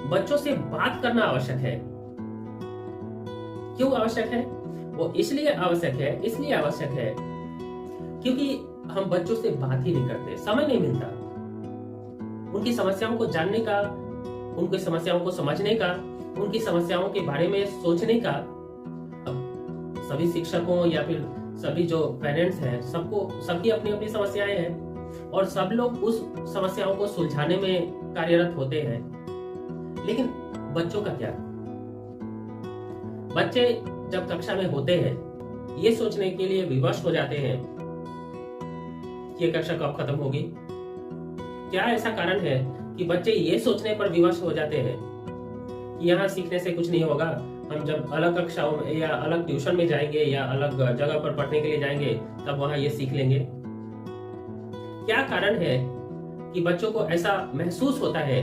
बच्चों से बात करना आवश्यक है। क्यों आवश्यक है? वो इसलिए आवश्यक है क्योंकि हम बच्चों से बात ही नहीं करते, समय नहीं मिलता उनकी समस्याओं को जानने का, उनकी समस्याओं को समझने का, उनकी समस्याओं के बारे में सोचने का। अब सभी शिक्षकों या फिर सभी जो पेरेंट्स हैं, सबकी अपनी अपनी समस्याएं हैं और सब लोग उस समस्याओं को सुलझाने में कार्यरत होते हैं। लेकिन बच्चों का क्या? बच्चे जब कक्षा में होते हैं, ये सोचने के लिए विवश हो जाते हैं कि ये कक्षा कब खत्म होगी। क्या ऐसा कारण है कि बच्चे ये सोचने पर विवश हो जाते हैं कि यहाँ सीखने से कुछ नहीं होगा, हम जब अलग कक्षाओं में या अलग ट्यूशन में जाएंगे या अलग जगह पर पढ़ने के लिए जाएंगे तब वहां ये सीख लेंगे? क्या कारण है कि बच्चों को ऐसा महसूस होता है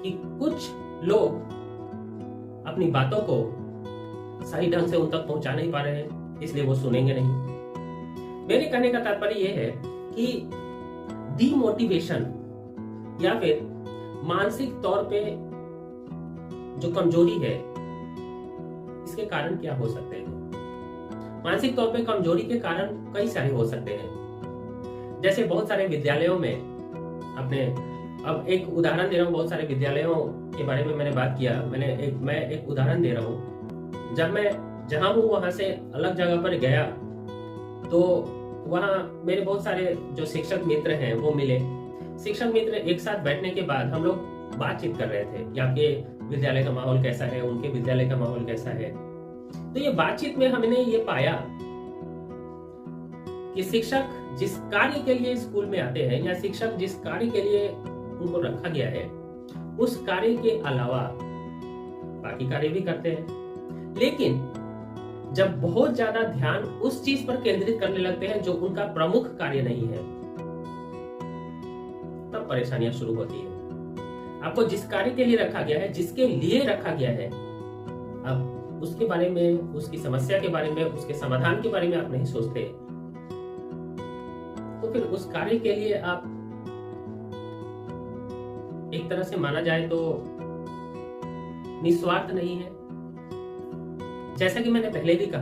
कि कुछ लोग अपनी बातों को सही ढंग से उन तक पहुंचा नहीं पा रहे हैं, इसलिए वो सुनेंगे नहीं। मेरे कहने का तात्पर्य यह है कि डीमोटिवेशन या फिर मानसिक तौर पे जो कमजोरी है, इसके कारण क्या हो सकते हैं? मानसिक तौर पे कमजोरी के कारण कई सारे हो सकते हैं। जैसे बहुत सारे विद्यालयों में अब एक उदाहरण दे रहा हूँ, बहुत सारे विद्यालयों के बारे में मैंने बात किया। मैं एक उदाहरण दे रहा हूँ। जब मैं जहां हूँ वहां से अलग जगह पर गया तो वहां मेरे बहुत सारे जो शिक्षक मित्र हैं वो मिले। शिक्षक मित्र एक साथ बैठने के बाद हम लोग बातचीत कर रहे थे कि आपके विद्यालय का माहौल कैसा है, उनके विद्यालय का माहौल कैसा है। तो ये बातचीत में हमने ये पाया कि शिक्षक जिस कार्य के लिए स्कूल में आते हैं या शिक्षक जिस कार्य के लिए उनको रखा गया है, उस कार्य के अलावा बाकी कार्य भी करते हैं। लेकिन जब बहुत ज्यादा ध्यान उस चीज पर केंद्रित करने लगते हैं जो उनका प्रमुख कार्य नहीं है, तब परेशानियां शुरू होती है। आपको जिस कार्य के लिए रखा गया है, जिसके लिए रखा गया है, अब उसके बारे में, उसकी समस्या के बारे में, उसके समाधान के बारे में आप नहीं सोचते, तो फिर उस कार्य के लिए आप एक तरह से माना जाए तो निस्वार्थ नहीं है। जैसा कि मैंने पहले भी कहा,